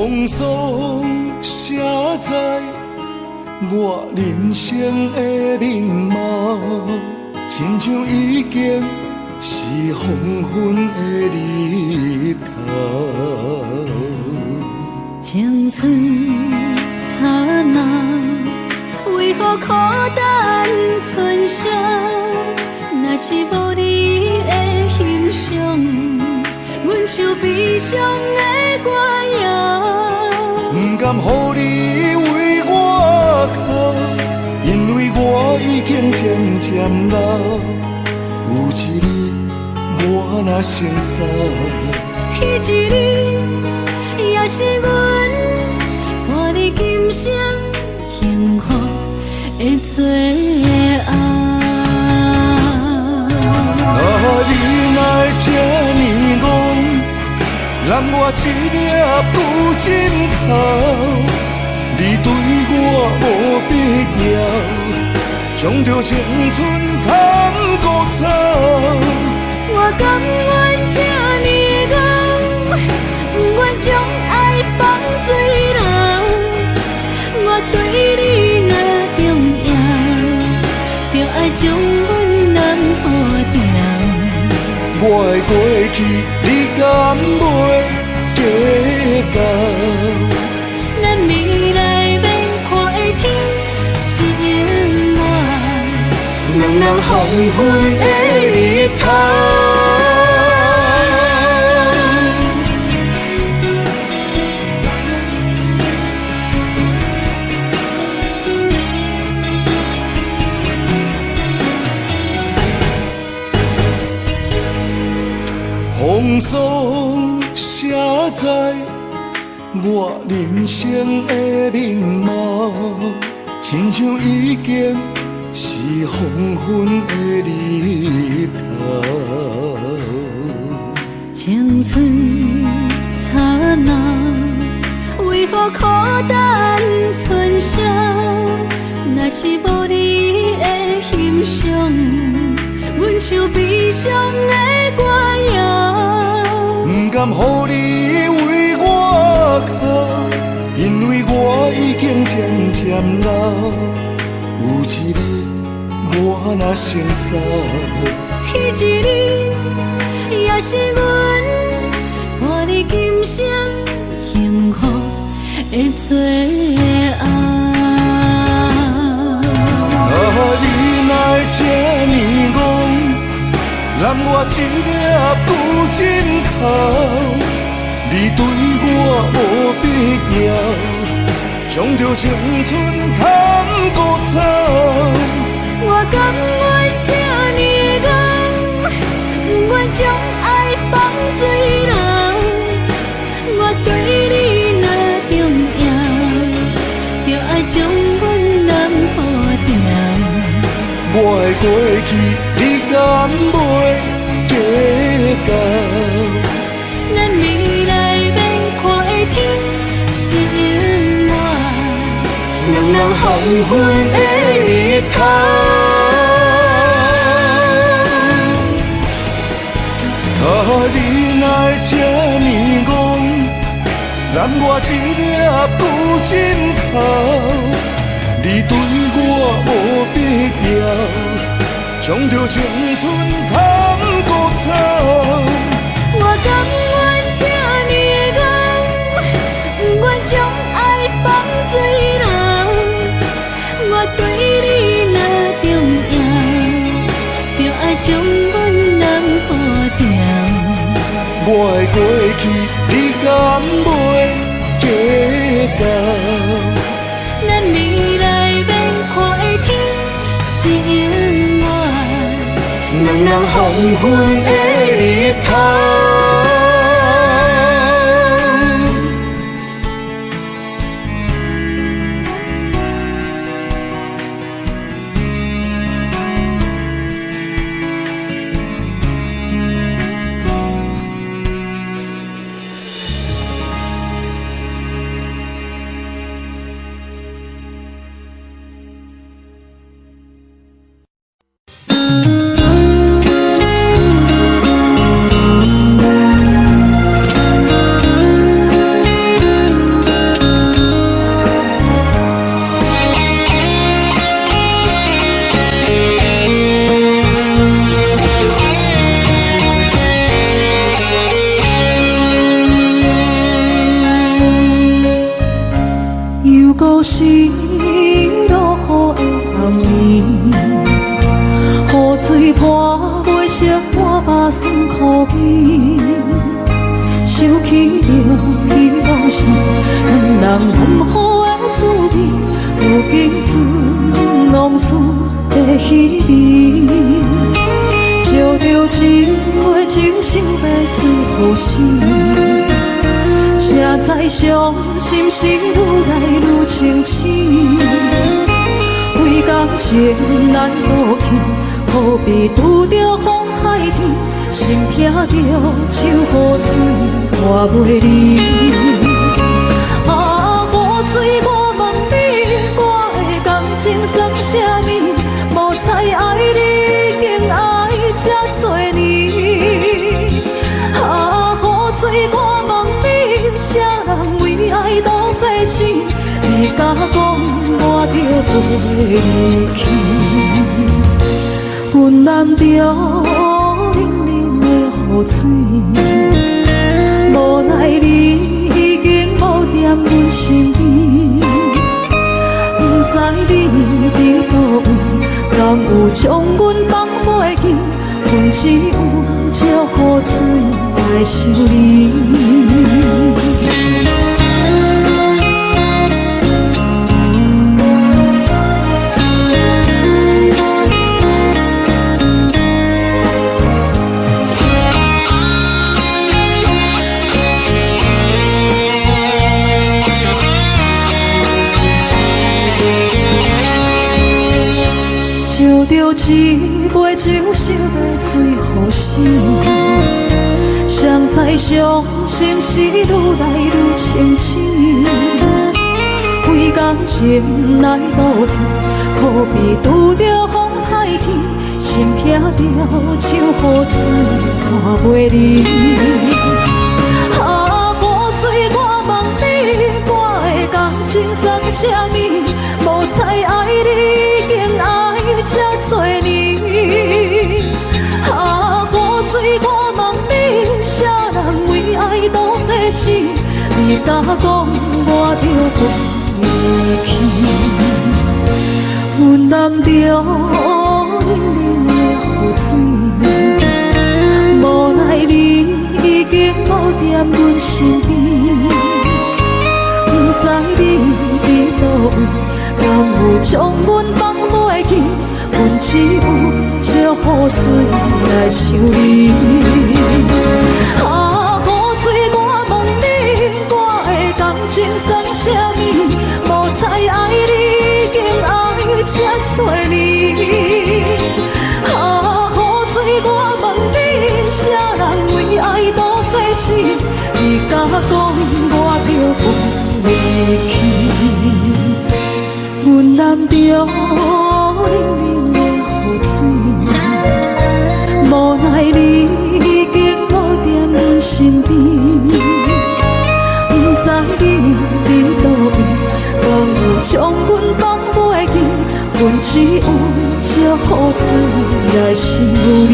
风霜写在我人生的面貌，亲像已经是黄昏的日头。青春刹那，为何孤单春宵？若是无你的欣赏，阮就悲伤的歌谣。不甘予你为我哭，因为我已经渐渐老。有一日我若先走，彼一日也是阮伴你今生幸福的最后。你若这呢戆，揽我一粒不尽头，你对我无必要，将着青春通孤草。我甘愿这呢戆，不愿将爱放水流。我对你若重要，就爱将阮人抱牢。我的过去，你敢袂计较？咱未来免看的天是永远，两人黄昏的日头。风霜写在我人生的面貌，亲像已经是黄昏的日头。青春刹那，为何孤单春宵？若是无你的欣赏，阮就悲伤的歌谣。不甘予你为我哭，因为我已经渐渐老。有一日我若先走，彼一日也是阮伴你今生幸福的最后。你若这呢戆，揽我一粒不尽头，你对我无必要，将着青春通孤草。我甘愿这呢戆，不愿将爱放水流。我对你若重要，就爱将阮人抱牢。我的过去，你敢袂计较？咱未来免看的天是永远，两人黄昏的日头。你若这呢戆，揽我一粒不尽头，你对我无必要，将着青春通孤草。我甘愿这呢戆，不愿将爱放水流。我对你若重要，就爱将阮人抱牢。我的过去，你敢袂计较？咱未来免看的天是永远，两人黄昏的日头。是落雨的暗暝，雨水泼袂湿我目酸苦味，想起着彼往时两人难好的滋味，如今只拢输在稀微，照着一杯情深白水予死。谁知伤心事愈来愈清醒，为感情难渡去，何必拄着风海天，心痛着手雨水拖袂离。啊，雨水，我问你，我的感情算啥物？无知爱你，竟爱这多年。啊，雨水，我问你，啥人为爱都费心？你敢讲我着袂离去？阮难着冷冷的雨水，无奈你已经无踮阮身边，不知你伫倒位，敢有将阮放袂记？阮只有借雨水来想你。就着一杯酒烧白水予死，谁知伤心事愈来愈清醒，为感情来渡去，何必拄着风海天，心痛着手雨水拖袂离。啊，雨水，我问你，我的感情算啥物？无知爱你，竟爱这多年。啊，雨水，我问你，啥人为爱都费心？你敢讲我着袂离去？阮难着冷冷的雨水，无奈你已经无踮阮身边，不知你伫倒位，敢有将阮放袂记？阮只有借雨水来想你。啊，雨水，我问你，我的感情算啥物？无知爱你，竟爱这多年。啊，雨水，我问你，啥人为爱都费心？你敢讲我着袂离去？阮难着冷冷的雨水，无奈你已经无踮阮身边，不知你伫倒位，敢有将阮放袂记？阮只有借雨水来想你。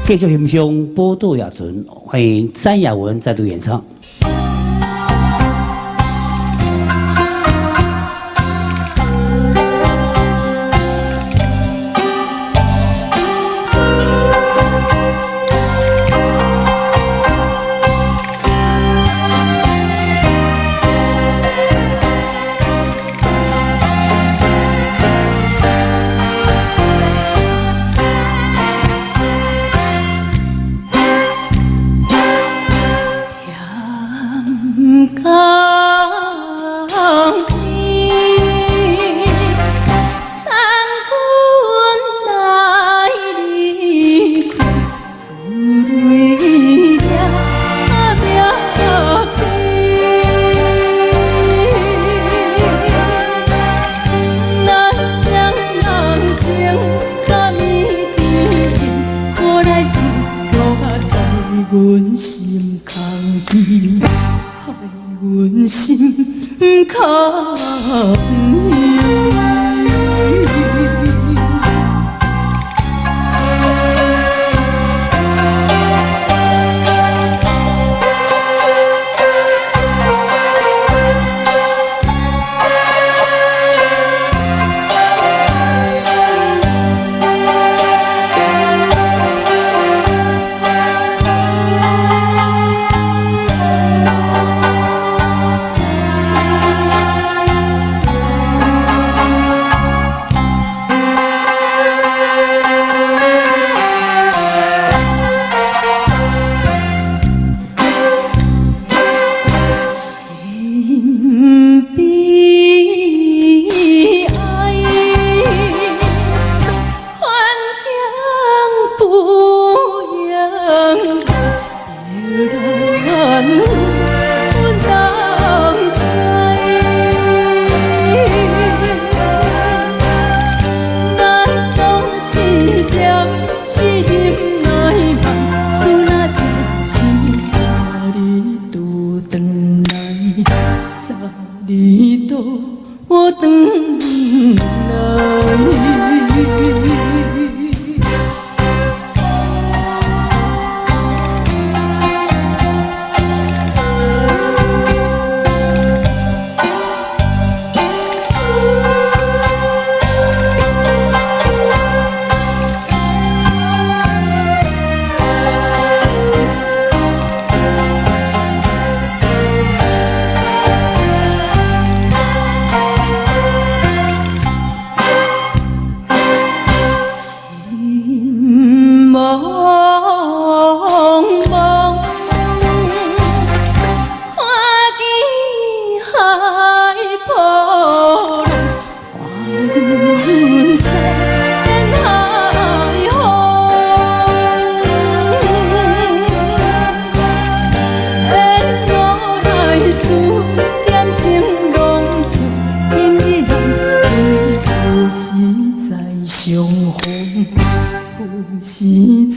继续欣赏《宝岛夜船》，欢迎詹雅文再度演唱。阮心空虚，害阮心空虚。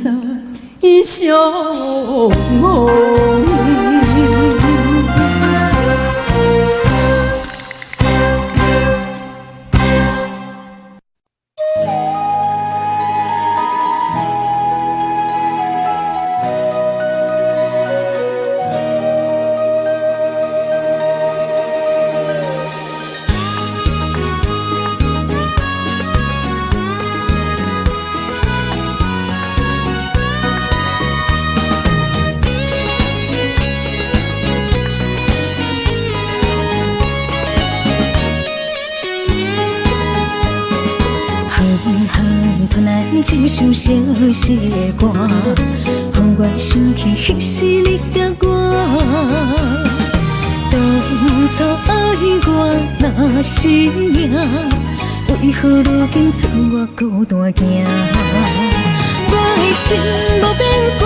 在相逢。一首相思的歌，让我想起迄时你甲我。当初爱我若是命，为何如今剩我孤单行？我的心无变卦，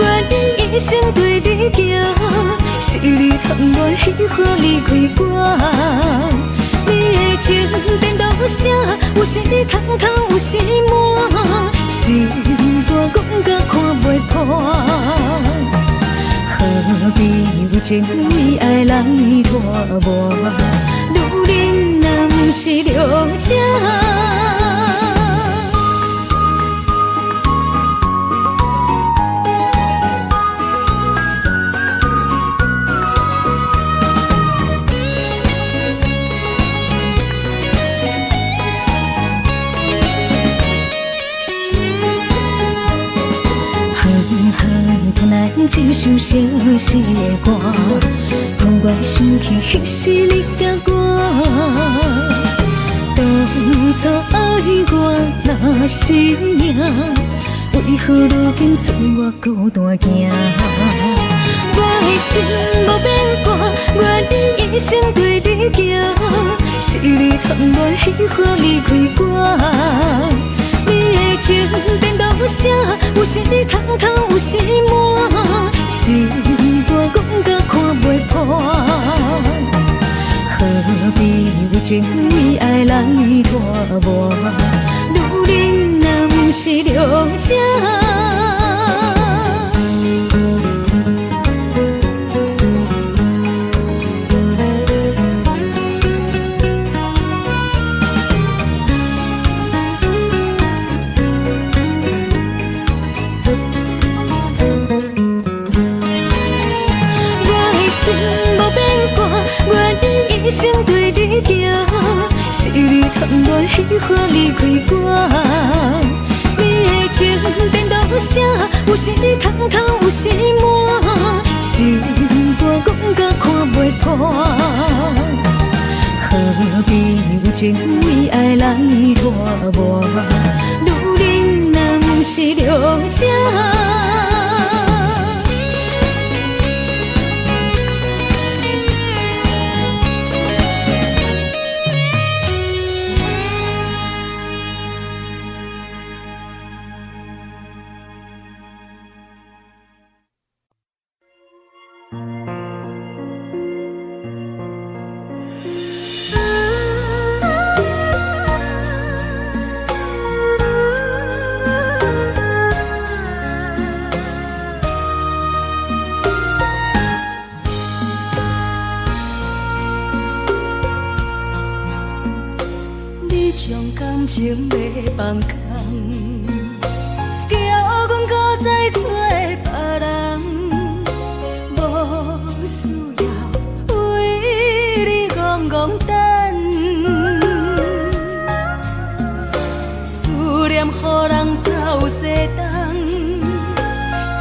愿意一生对你行。是你贪恋喜欢离开我。你的情颠倒啥？有时通透，有时满，心肝讲甲看袂破。何必为情为爱来拖磨？女人若不是了情。一首相思的歌，让我想起迄时你甲我。当初爱我若是命，为何如今剩我孤单行？我的心无变卦，愿意一生对你行。是你贪恋喜欢离开我。你的情颠倒啥？有时通透，有时满，心肝讲甲看袂破。何必为情为爱来拖磨？女人若不是了情。一生对你行，是你贪恋喜欢离开我。你的情颠倒啥？有时通透，有时满，心肝讲甲看袂破。何必为情为爱来拖磨？女人若不是了情。情要放空，叫阮搁再找别人，无需要为你戆戆等。思念予人走西东，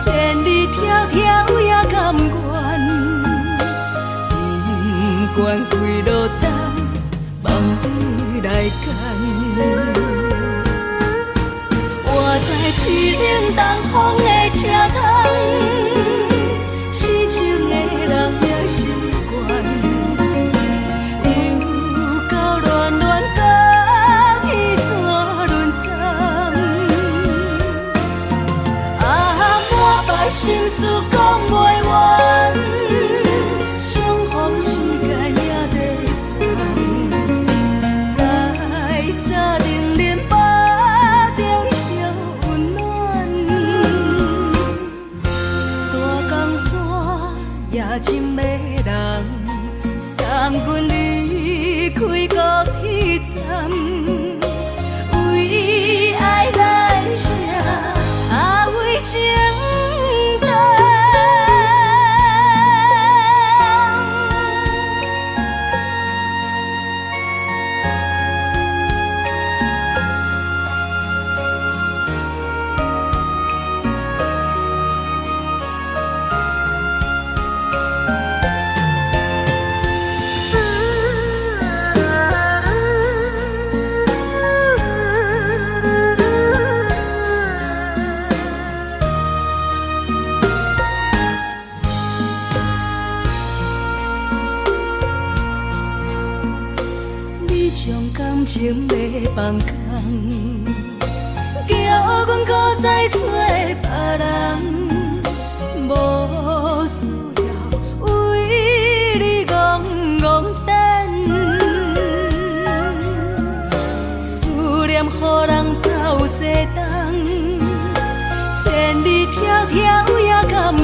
千里迢迢也甘愿，不管开路灯，梦里来干。我在痴冷东风的车窗，痴情的人也习惯，又到乱乱甲天山轮转。满腹心事讲袂完，相逢时间也在在沙定林巴中烧温暖。情的人，三军离开高铁站，为爱来写为情重。感情要放空，叫阮搁再找别人，无需要为你戆戆等，思念予人走西东，千里迢迢也甘愿，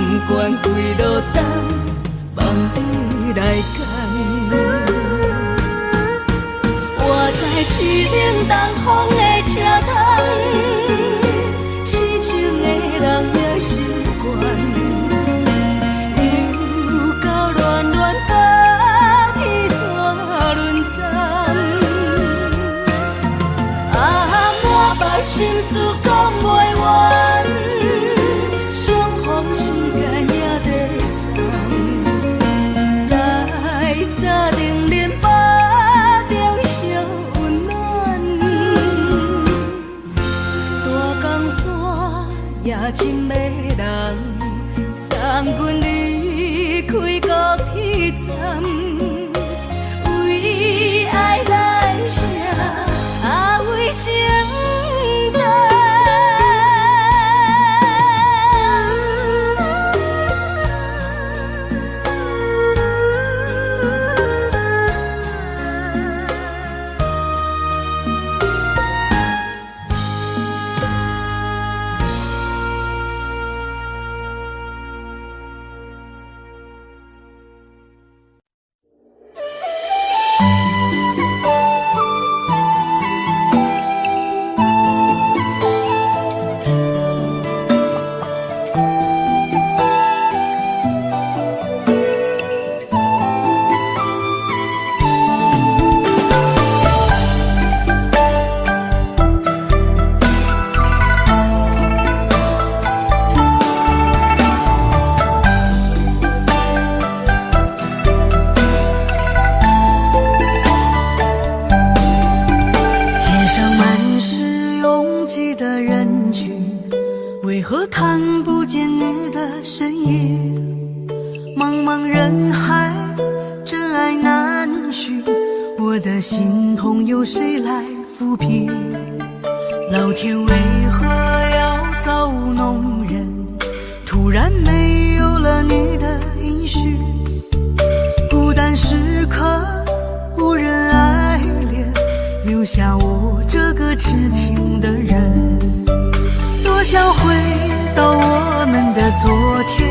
不管几路灯，望你来干。我在市顶东风的车窗，痴情的人也习惯，又到乱乱把天带轮转。满腹心事讲袂完，双方心间也在藏，在沙定连巴中相温暖。大江山也深的人，三军离开高铁站，为爱来写为情重。为何看不见你的身影？茫茫人海，真爱难寻，我的心痛由谁来抚平？老天为何要造物弄人？突然没有了你的音讯，孤单时刻无人爱怜，留下我这个痴情的人。多想回到我们的昨天，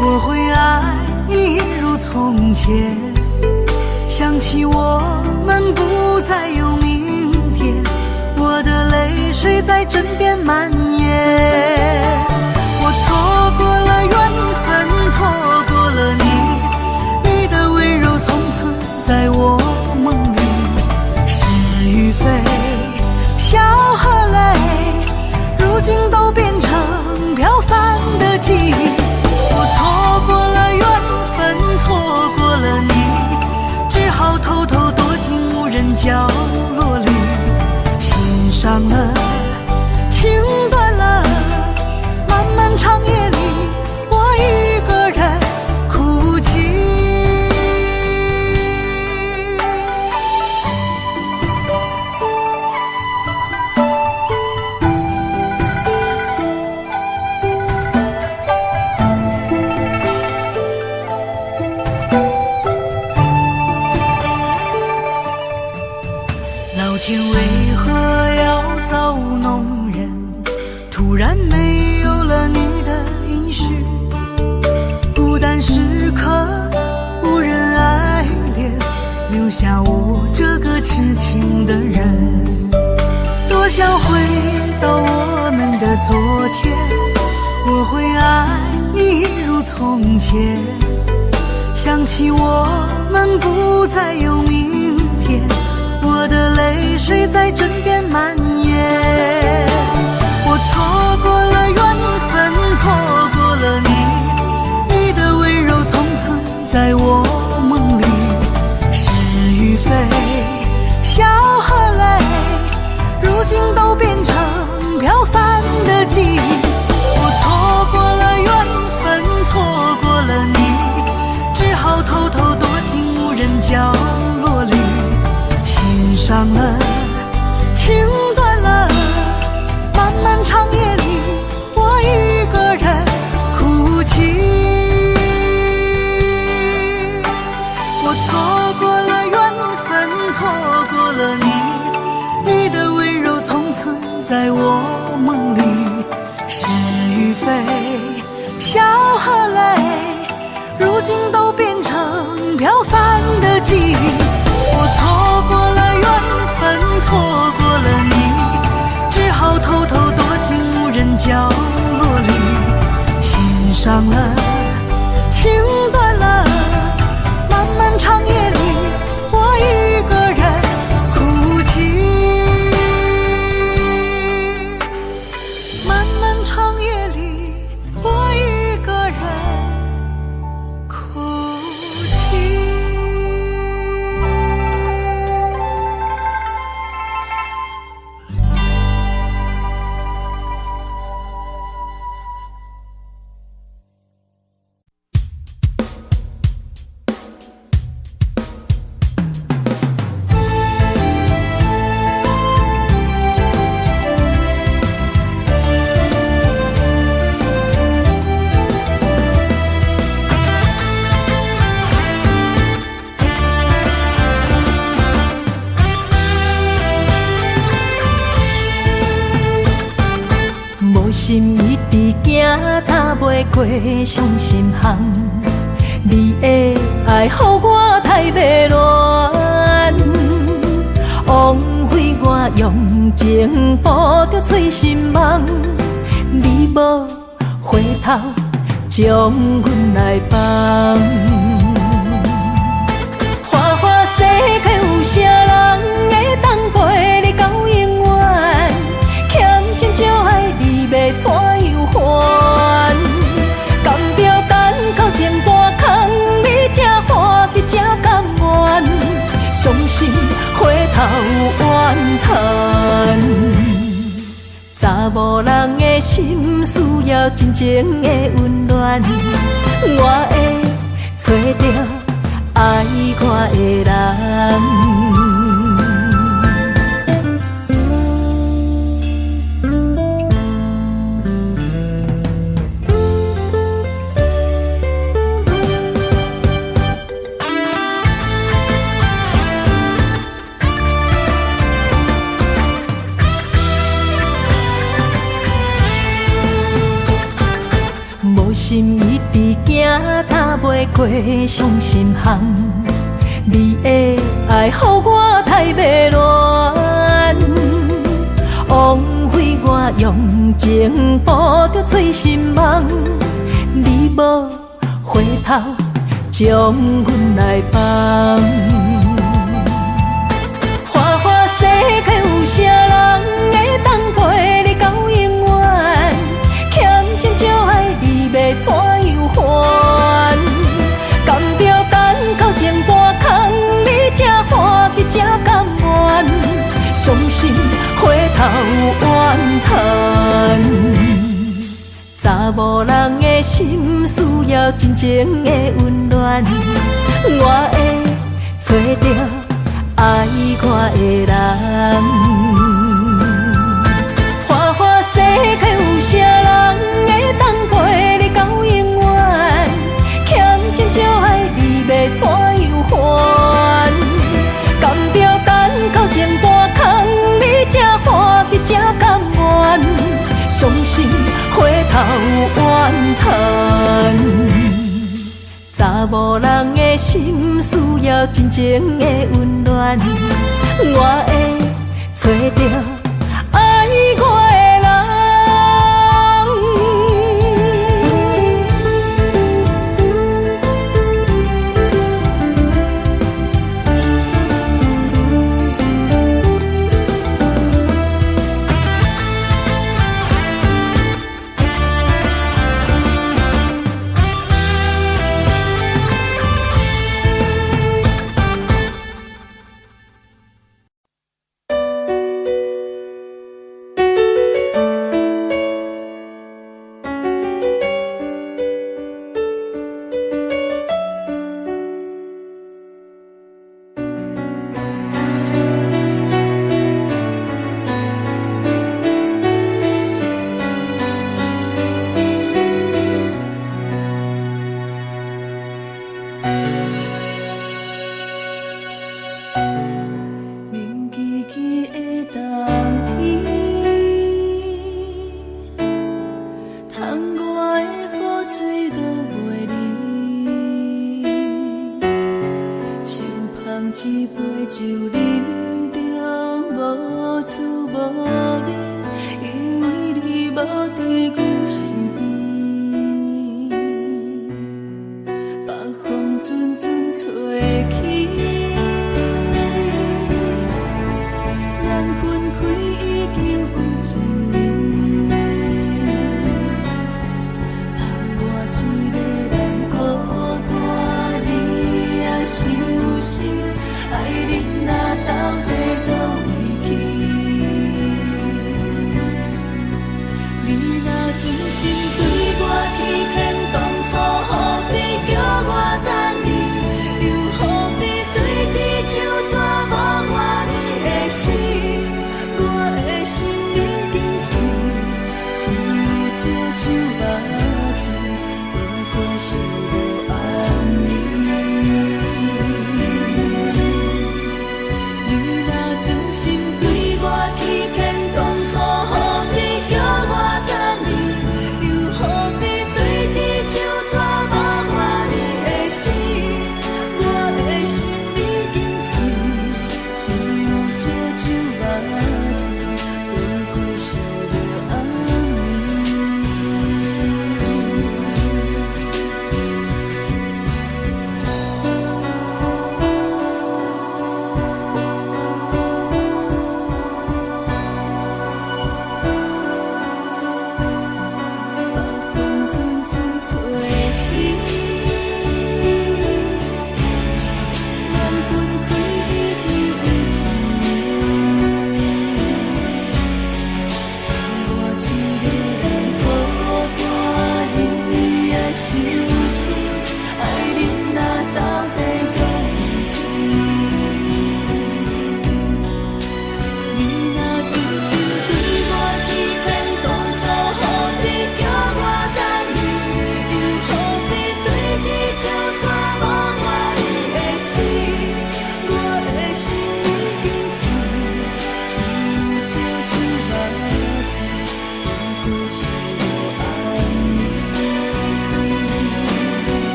我会爱你如从前。想起我们不再有明天，我的泪水在枕边蔓延。我错过了缘分，错过了你，你的温柔从此在我梦里。是与非，笑和泪，如今都变成飘散的记忆。我错过了缘分，错过了你，只好偷偷躲进无人角落里，心伤了，情断了，到我们的昨天，我会爱你一如从前。想起我们不再有明天，我的泪水在枕边蔓延。我错过了缘分，错过了你，你的温柔从此在我梦里。是与非，笑和泪，如今都变成飘散的记忆。我错过了缘分，错过了你，只好偷偷躲进无人角落里。心伤了，情断了，漫漫长夜里，我一个人哭泣。我错过了缘分，错过了你，你的温柔从此在我梦里。是与非，笑和泪，如今都变成飘散的记忆。我错过了缘分，错过了你，只好偷偷躲进无人角落里。心伤了，情断了，漫漫长夜里，我一个人哭泣。漫漫长夜里，我一个人哭泣。心一直行，踏袂过伤心巷。你的爱，予我太迷乱，枉费我用情捕着醉心梦。你无回头，将阮来放。花花世界有啥人会当陪你到永远？欠情就爱你。要怎样还？甘着等到前半空，你才欢喜才甘愿，伤心回头怨叹。查某人的心需要真情的温暖，我会找到爱我的人。心一直行，踏袂过伤心巷。你的爱，予我太迷乱，枉费我用情捕着醉心梦。你无回头，将阮来放。花花世界有啥人会当陪你到永远？欠情就爱你。要怎样还？甘着等到前半空，你才欢喜才甘愿，伤心回头怨叹。查某人的心需要真情的温暖，我会找到爱我的人。花花世界有啥人会当陪你到永远？欠情就爱你，要怎样还？甘着等到前半空，你才欢喜才甘愿，伤心回头怨叹。查某人的心需要真情的温暖，我会找到爱我的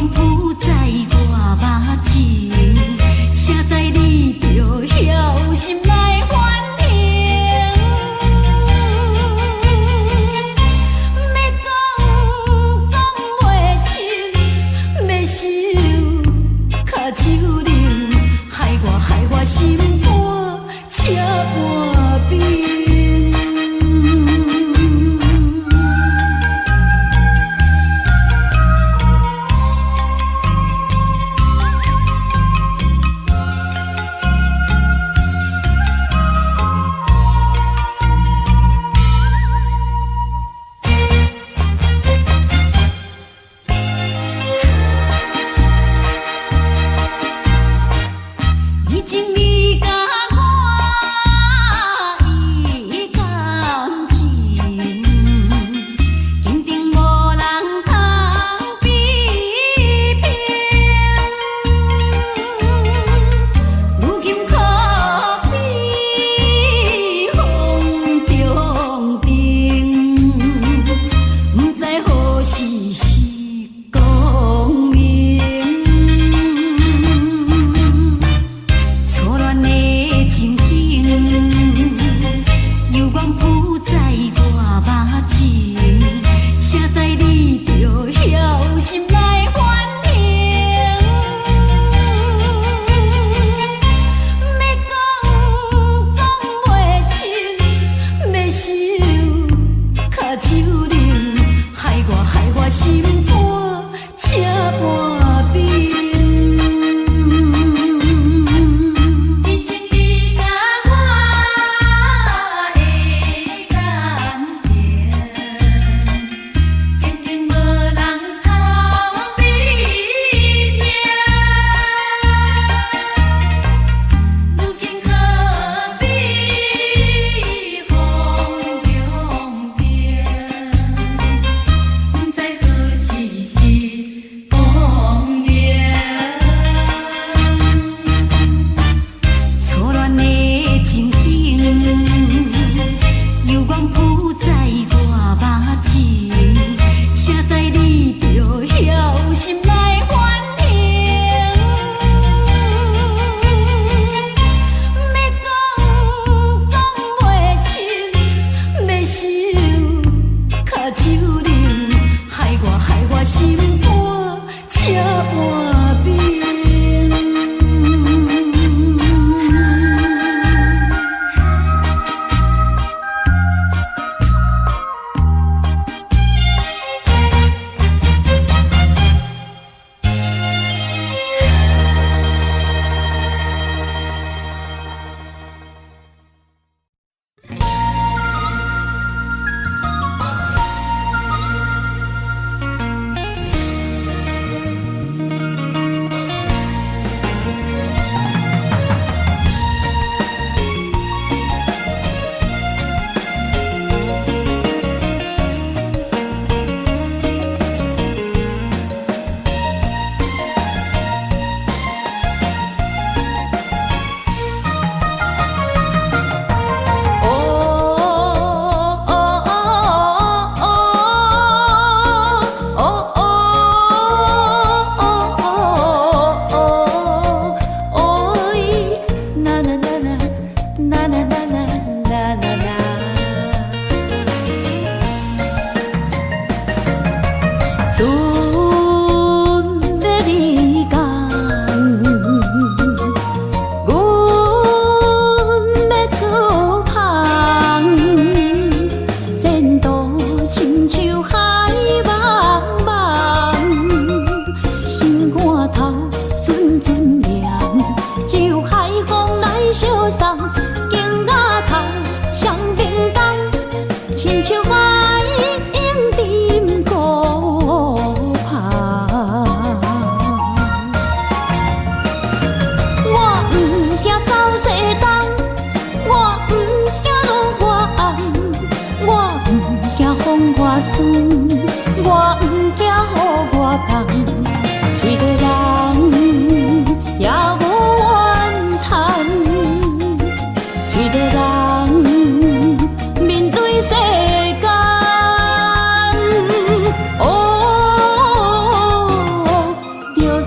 光铺在我目前，谁知你就晓心来反省。要讲袂清，要收脚手冷，害我心肝车半边。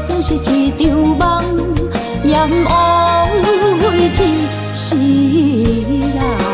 算是一场梦，阎王会一世人。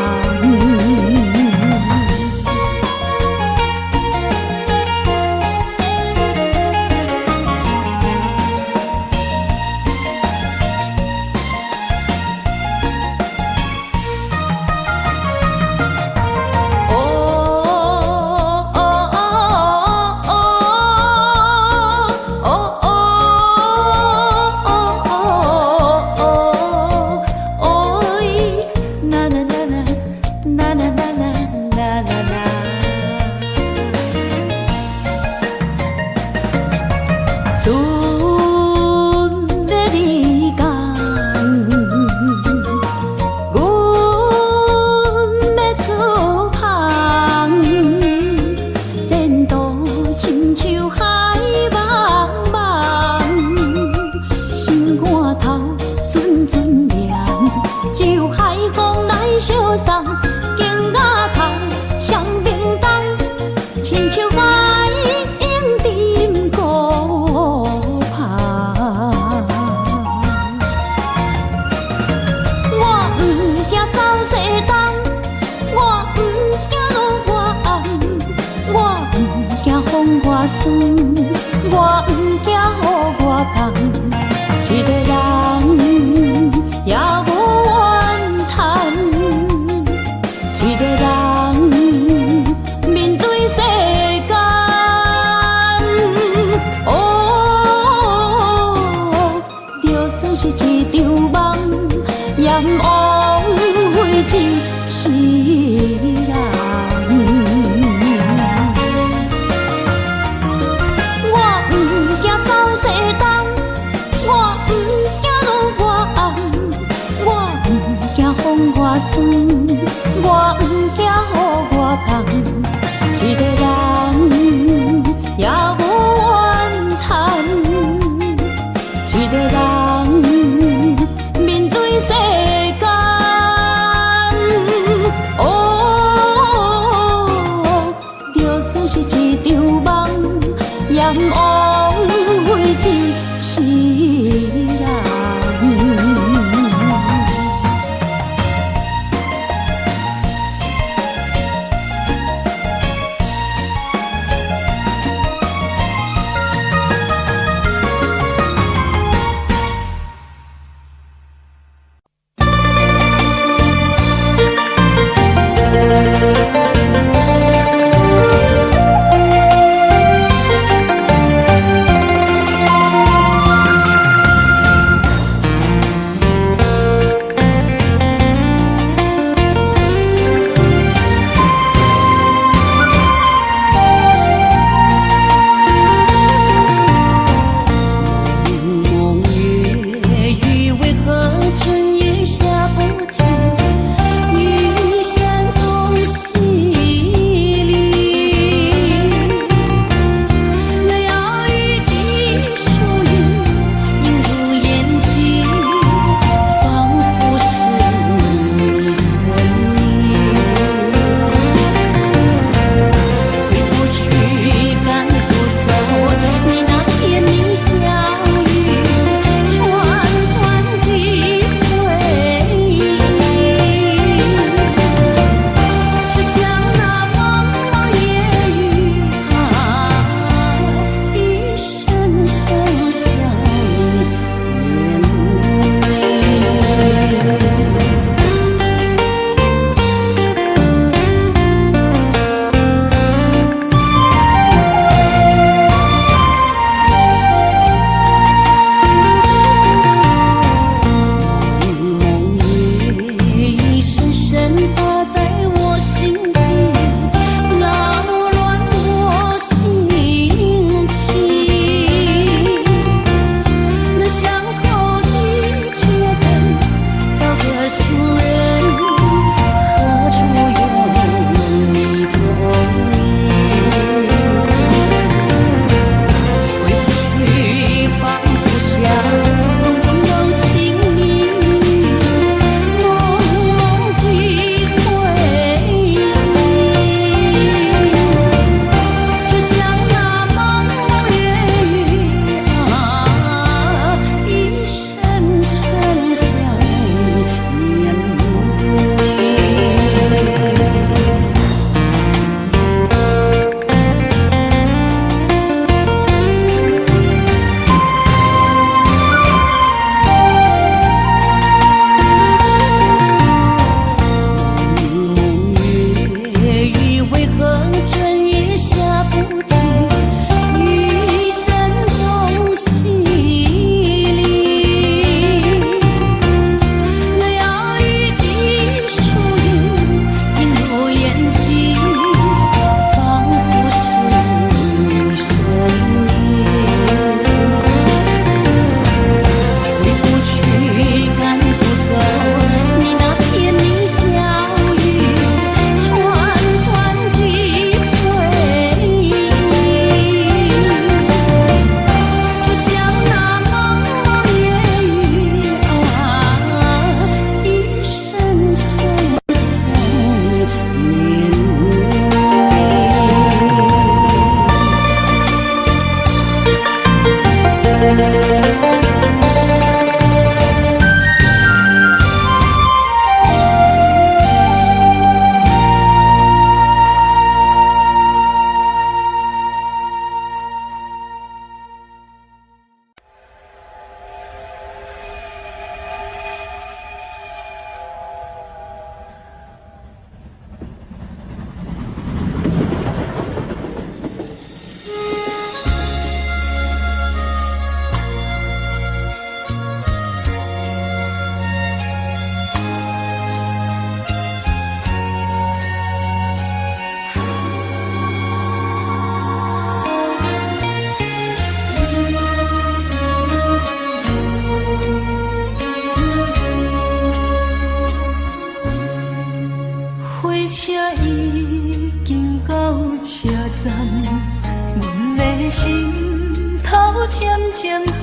长，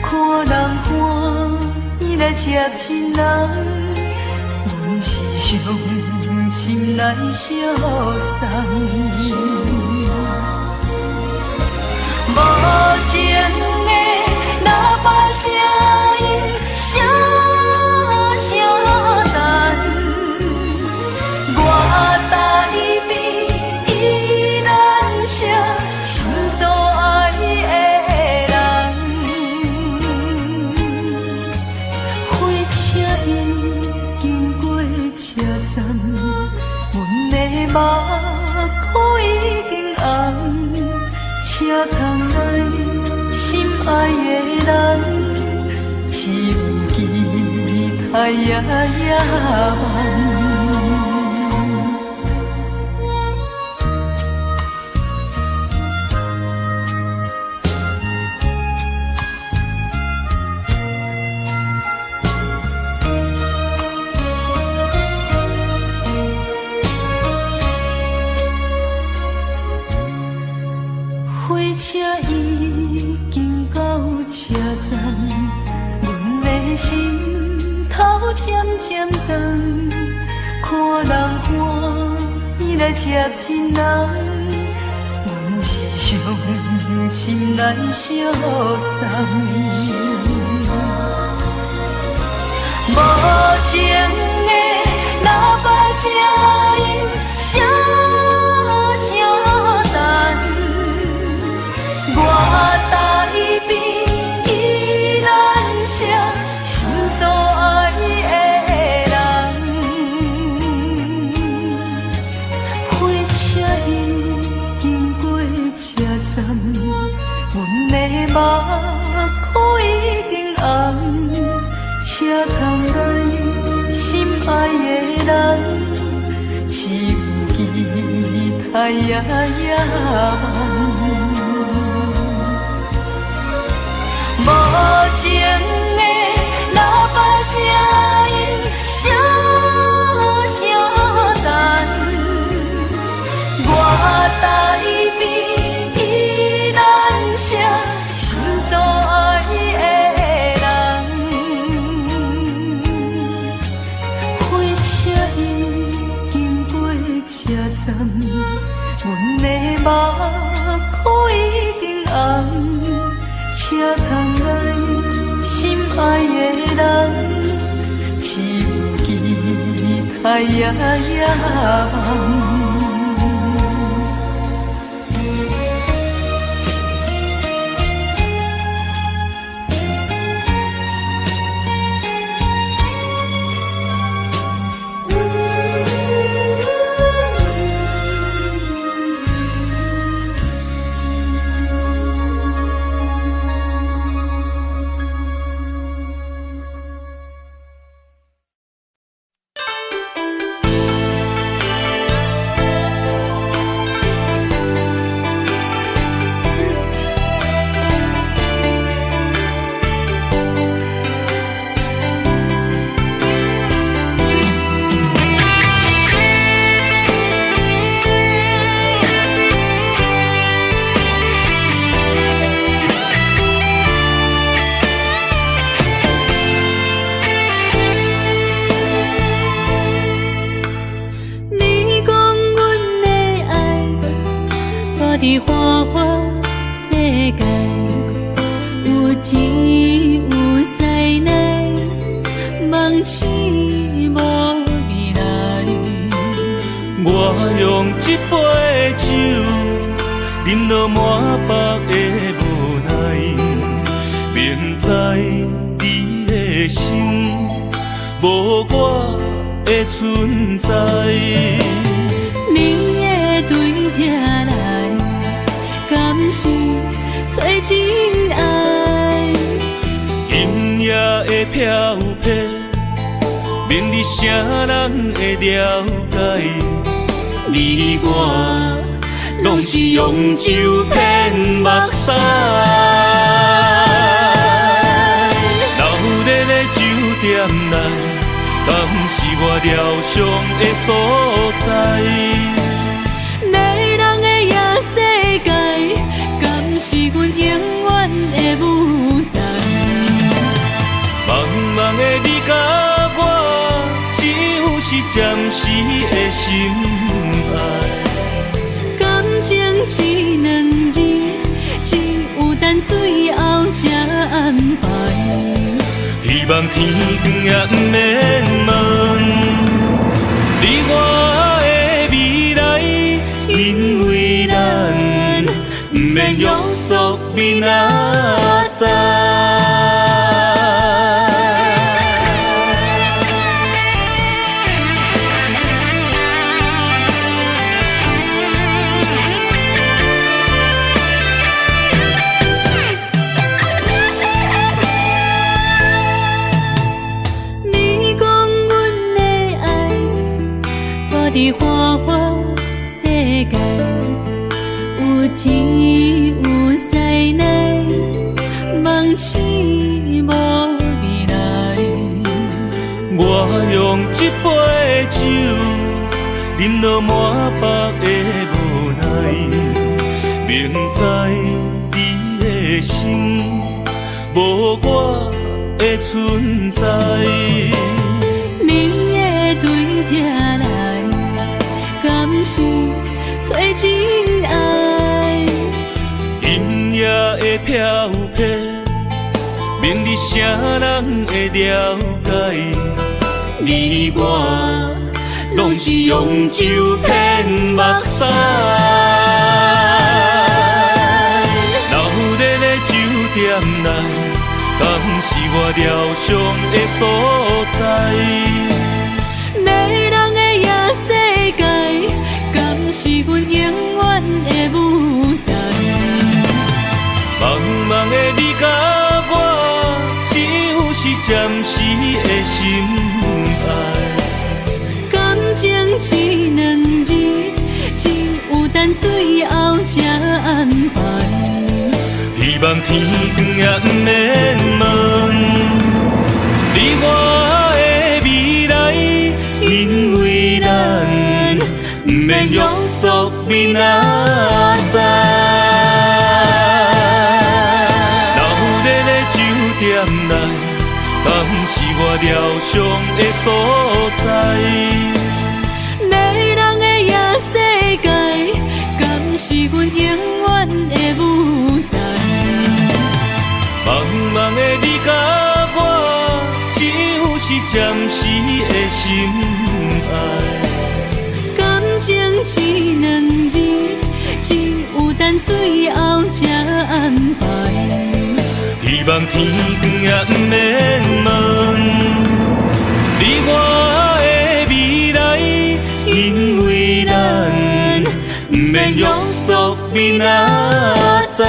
看人欢，伊来接亲人，阮是伤心来相送。无情的喇叭声音，声声等，我台边依然写心所爱的人。火车已经过车站，阮的目眶已经红。车窗内心爱的人，只有期待夜夜梦。火车已经到车站，阮的心头渐渐长，看人欢，伊来接亲人，阮是伤心来相送。无情的喇叭声音，声声等。我台边依然写心所爱的人，火车已经过车站，阮的目眶已经红，车窗内心爱的人，只有期待夜夜梦。无情的喇叭声音，声声等，我台边依然写心所爱的人。火车已经过车站，阮的目眶已经红。车窗内心爱的人，只有期待夜夜梦。伫花花世界，有钱有灾难，梦醒无未来。我用一杯酒，饮落满腹的无奈，明知你的心无我的存在。你的对这来，敢是找真爱？今夜的飘飘，明日啥人会了解？你我拢是用酒骗目屎，流热的酒店内，敢是我疗伤的所在？迷人的夜世界，敢是阮永远的舞台。茫茫的你甲我，只有是暂时的心爱。感情只两字，只有等最后才安排。希望天光也不免问，你我的未来，因为咱不免约束明仔载。在花花世界，有钱有才能，梦醒无未来。我用一杯酒，饮落满腹的无奈，明知你的心无我的存在。你的对这来，敢是找真爱？音乐的飘飘，明日啥人会了解？你我拢是用酒骗目屎，留在酒店内，敢是我疗伤的所在？迷人的夜世界，敢是阮永远的舞台？茫茫的你甲我，只有是暂时的心爱。感情只两字，只有等最后才安排。希望天光也不免问，你我的未来，因为咱不免约束明仔载。留在酒店内，敢是我疗伤的所在？迷人的夜世界，敢是阮永远的舞台？茫茫的你甲我，只有是暂时的心爱。感情只两字，只有等最后才安排。希望天光也不免问，你我的未来，因为咱不免约束明仔载。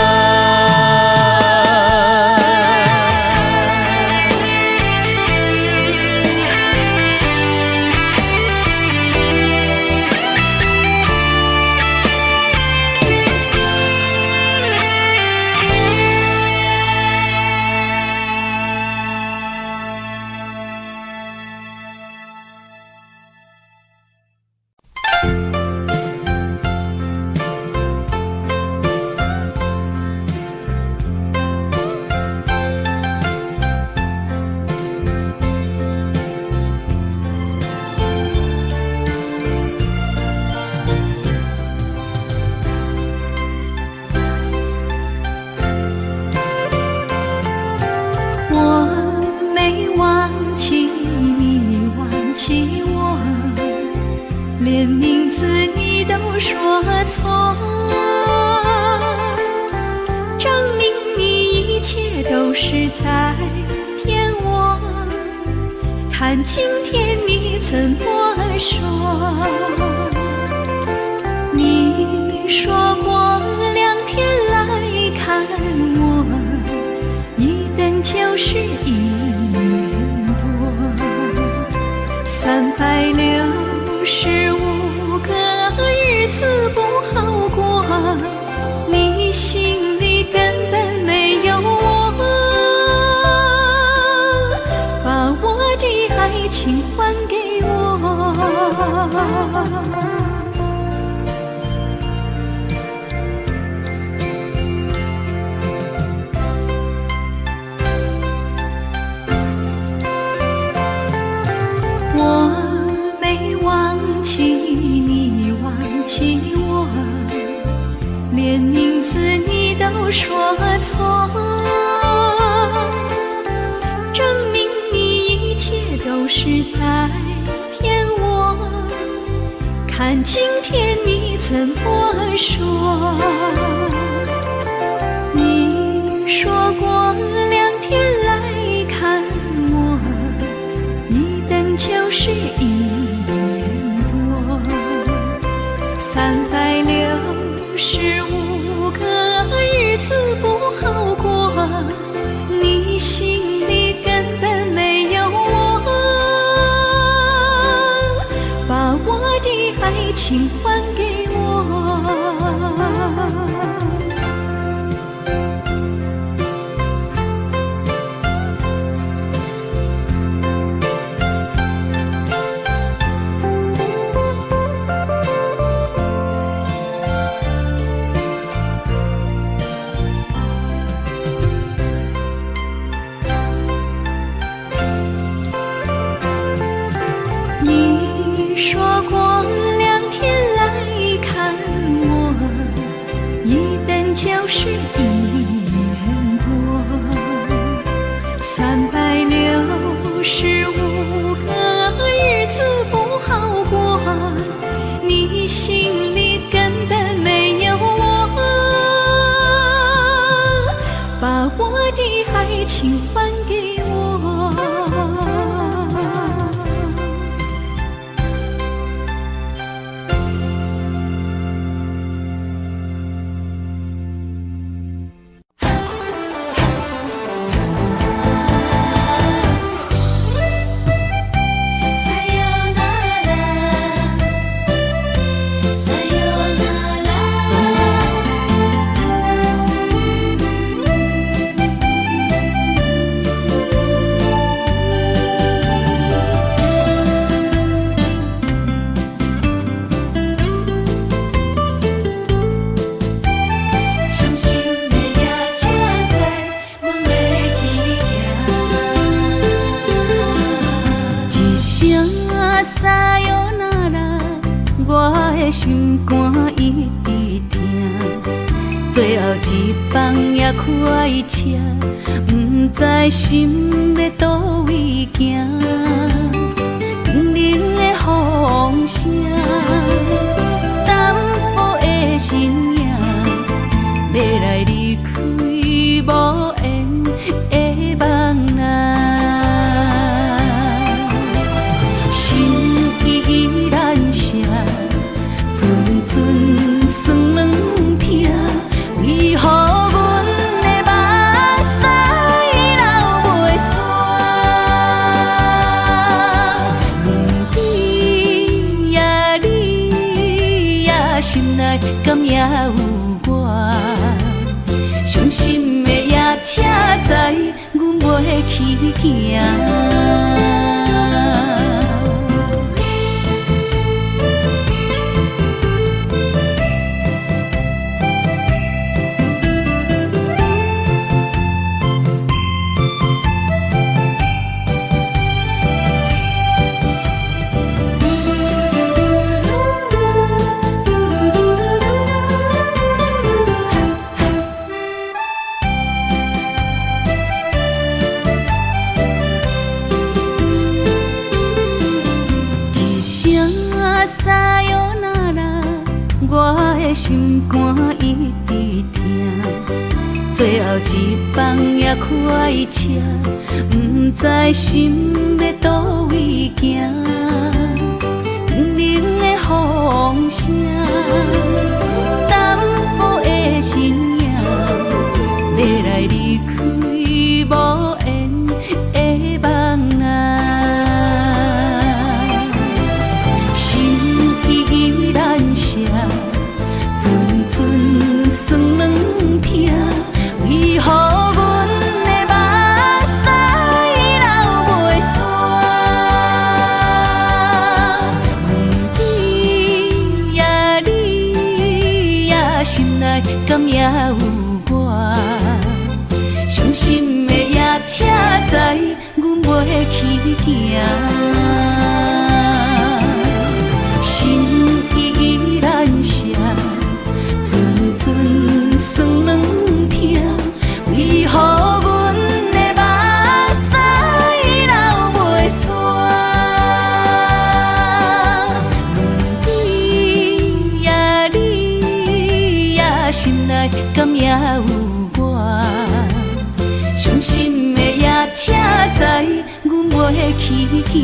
连名字你都说错，证明你一切都是在骗我。看今天你怎么说？你说过2天来看我，一等就是1年多，365个日子不好过，你心里根本没有我，把我的爱情还给我。情还给我。你说过2天来看我，一等就是1年多，365个日子不好过，你心里根本没有我，把我的爱情还给我。心肝一直疼，最后一棒也快车，不知心要倒位行，不明的风声，淡薄的身影，要来离开无缘的梦啊，心依然舍。阵阵酸软疼，为何阮的目屎流袂煞？不知呀你呀心内敢也有我？伤心的夜车载，阮袂去行。心肝一直疼，最后一棒也快车，不知心要倒位行，不明的风声，淡薄的身影，要来离开无缘的梦啊，心依然舍。阵阵酸软疼，为何阮的目屎流袂煞？不知呀你呀心内敢也有我？伤心的夜车载，阮袂去行。心依然舍。阵阵酸软疼，为何阮的目屎流袂煞？不知呀你呀心内敢也有我？伤心的夜车载，阮袂去行。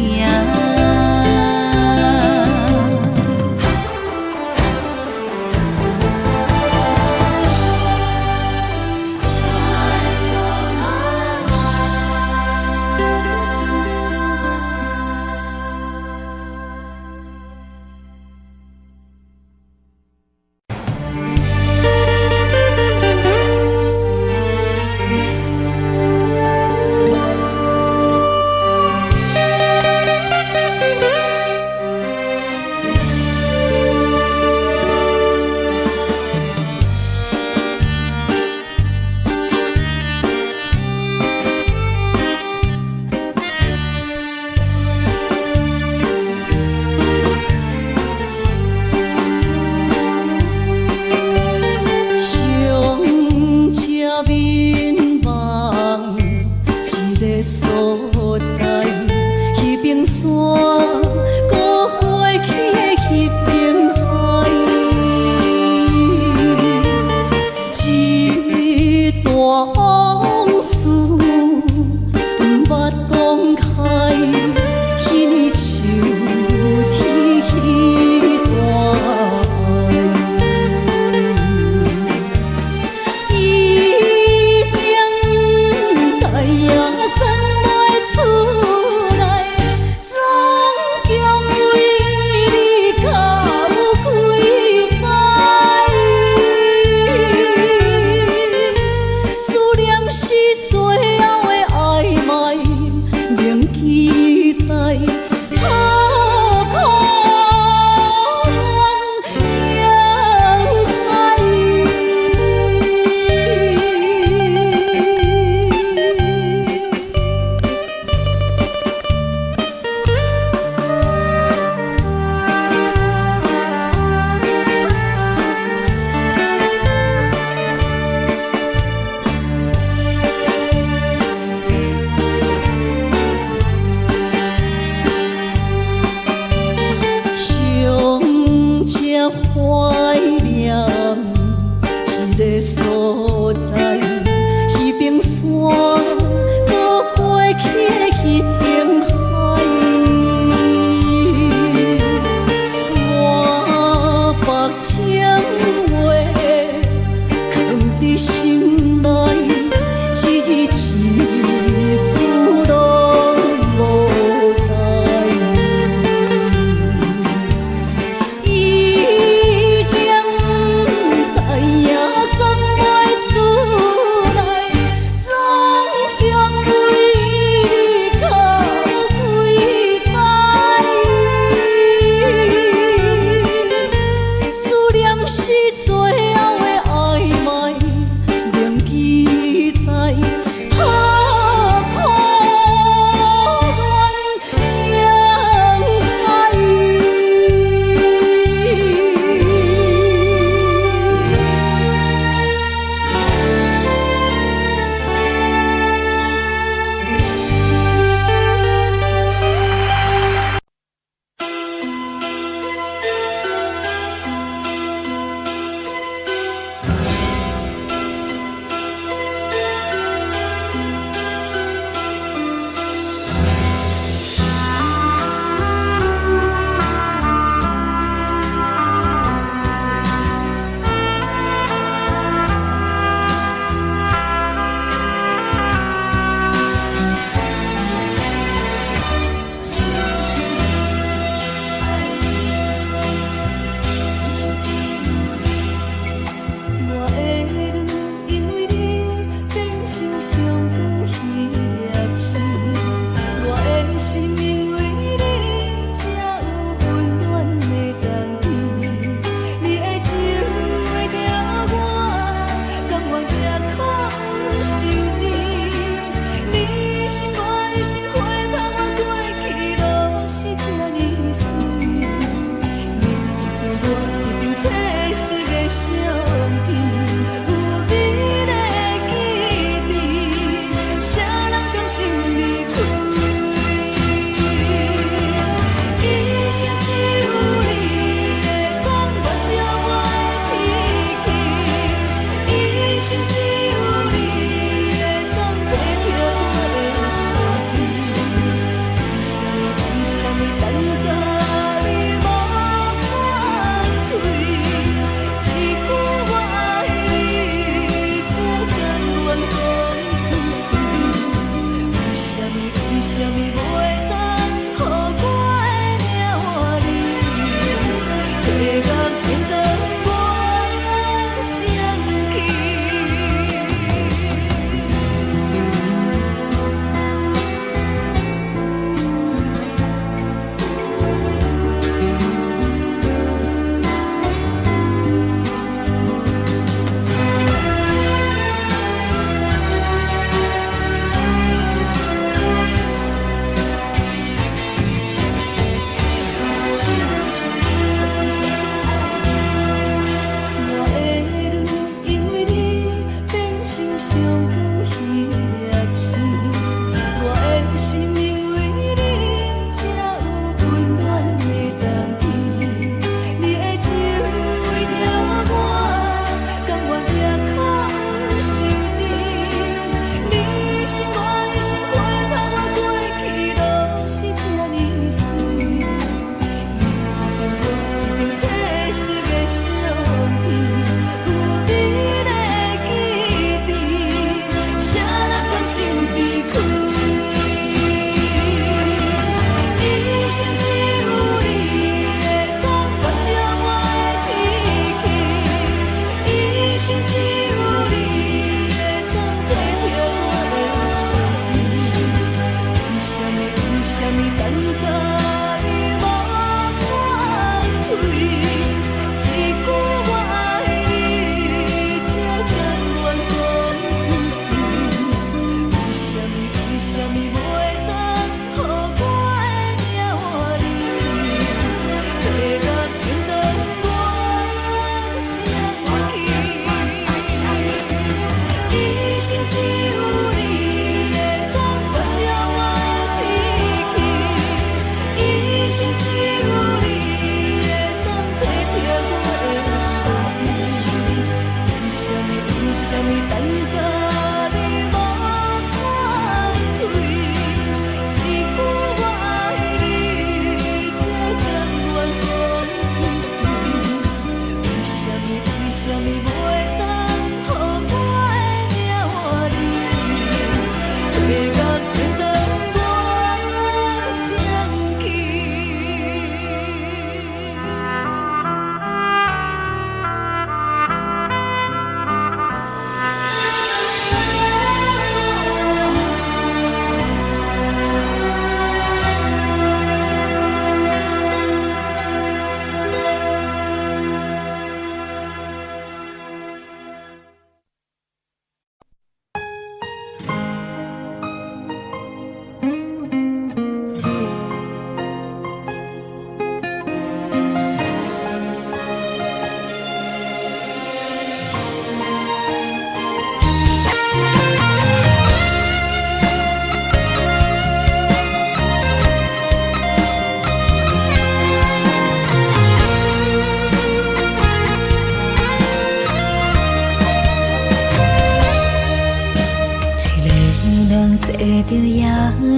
着夜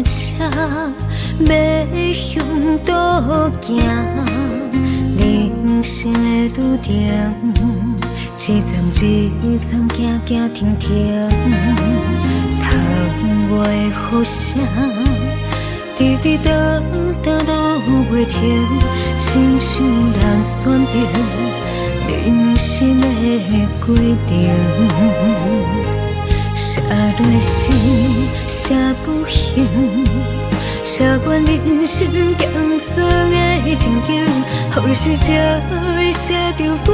车，要向倒行。人生的拄定，一站一站，行行停停，窗外的雨声，滴滴答答落袂停，亲像咱选择人生的规定。写落诗，写不行，写阮人生艰涩的情景，何时才会写着阮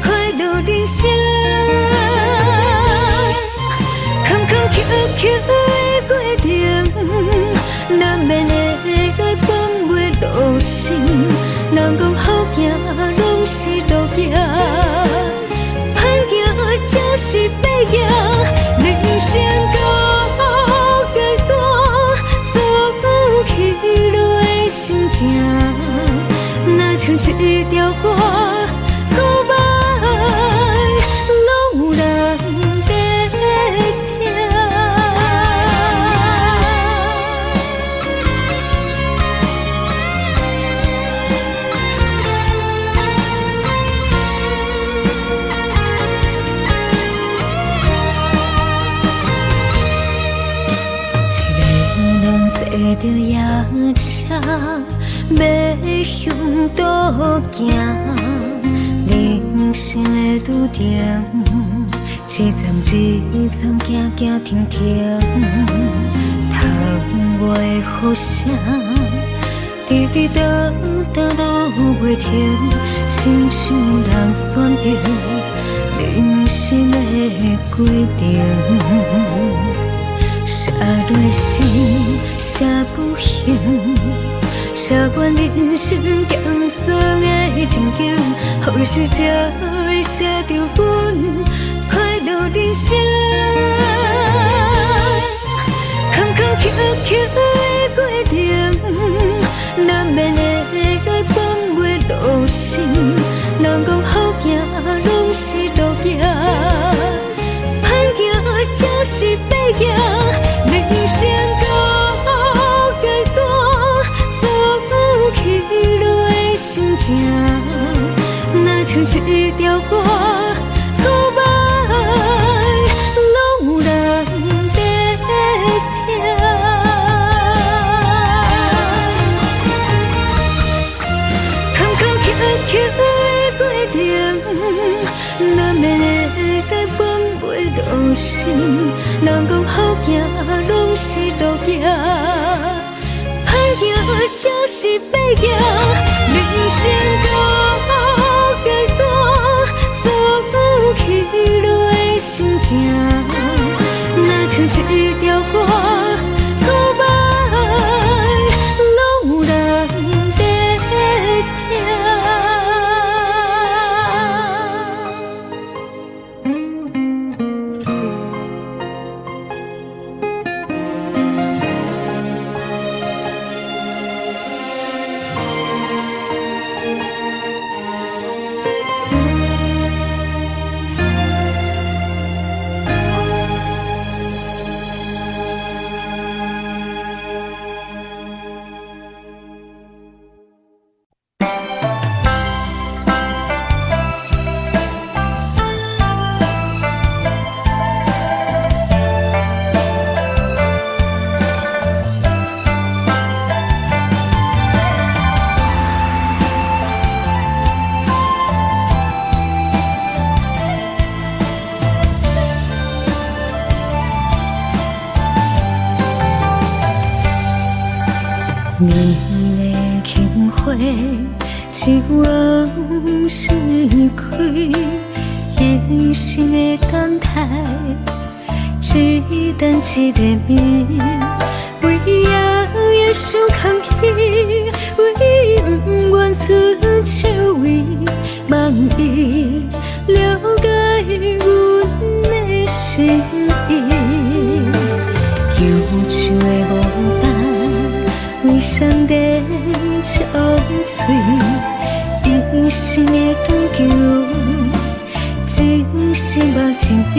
快乐人生？坎坎坷坷的过程，难免会放袂落心。人讲好行，拢是路行。歹行才是白行，人生到阶段，走起落的心情，若像一条歌，古板拢有人在听。坐着夜车，要向倒行。人生的拄定，一站一站，行行停停。窗外的雨声，滴滴答答落袂停，亲像咱选择人生的规定。写落诗，写不行，写阮人生艰涩的情景，何时才会写着阮快乐人生？坎坎坷坷的过程，难免会放袂落心。人讲好行，拢是路行。才是白行，人生到阶段，走起落的心情，若像一条歌，古板拢有人在听。坎坎坷坷的过程，难免会放袂落心。人讲好行，拢是路行，歹行才是白行。人生到阶段，走起落的心情，若像一条歌，古板拢有人在听。年的轻花，一往事开，一生的等待，一等一个暝，为夜夜想空虚，为不愿伸手为，望伊了解阮的心意，忧愁的无伴。为上帝憔悴，一生的长久，真心目真美，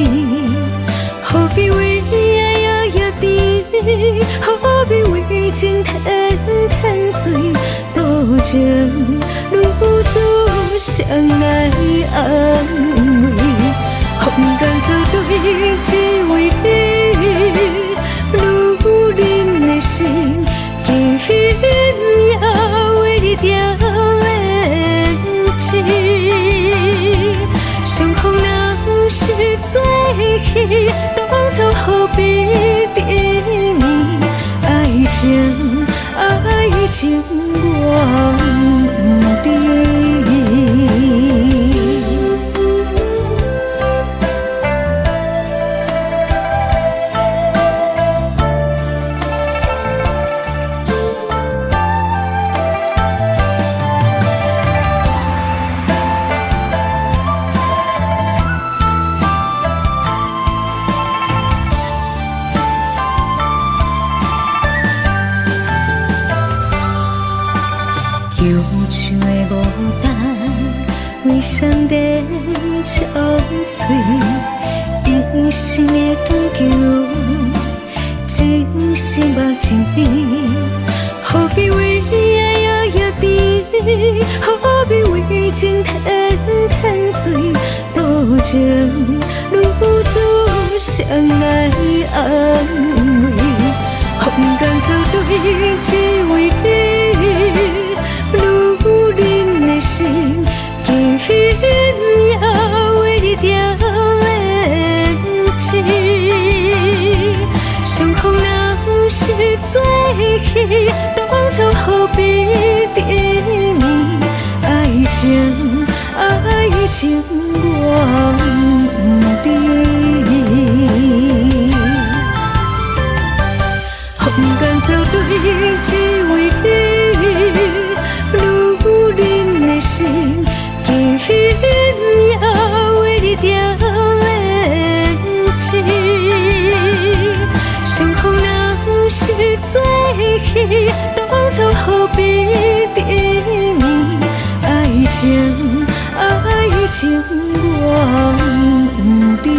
何必为爱夜夜甜，何必为情天天醉，多情如此相来安慰，空干所对只为你，如恁的心，今夜为你定面情，相逢若是做戏，当初何必甜蜜？爱情，爱情，我不知。忧愁的牡丹，为上帝憔悴，一生的长久，真是目睭甜。何必为爱摇摇滴，何必为情天天醉，多情如此相来安慰，空干所对只为你。如恁的心，今夜为你定面情，相逢若是做戏，当初何必甜蜜？爱情，爱情，我不知。空干所对只为你。如恁的心，今夜为你定面情，相逢若是做戏，当初何必甜蜜？爱情，爱情，我不知。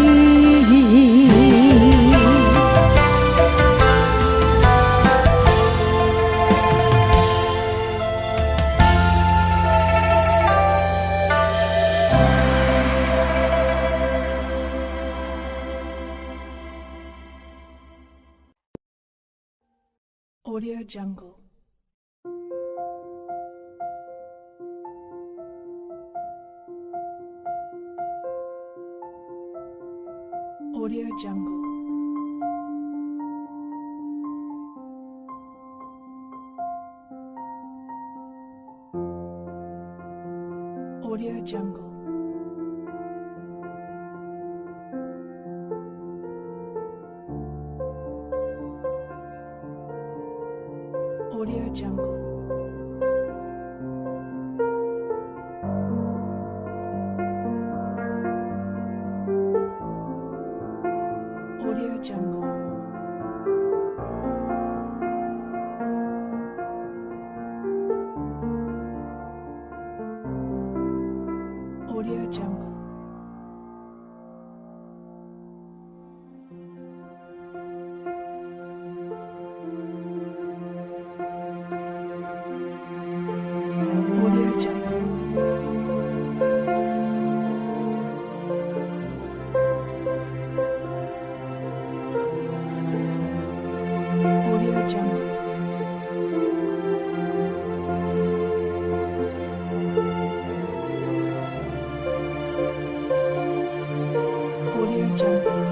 Audio Jungle. Audio Jungle. Audio Jungle. Audio Jungle. Audio Jungle. Audio Jungle. Audio Jungle. Audio Jungle. Audio Jungle. Audio Jungle. Audio Jungle.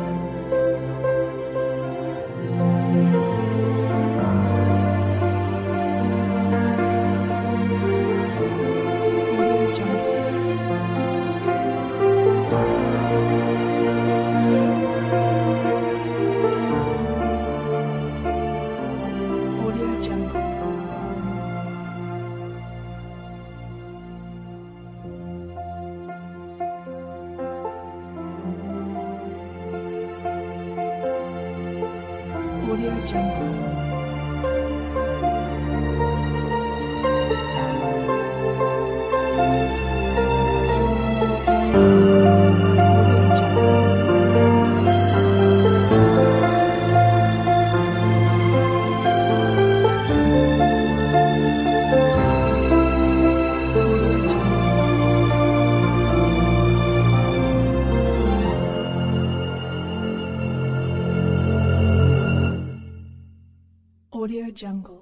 Audio Jungle. Audio Jungle. Audio Jungle.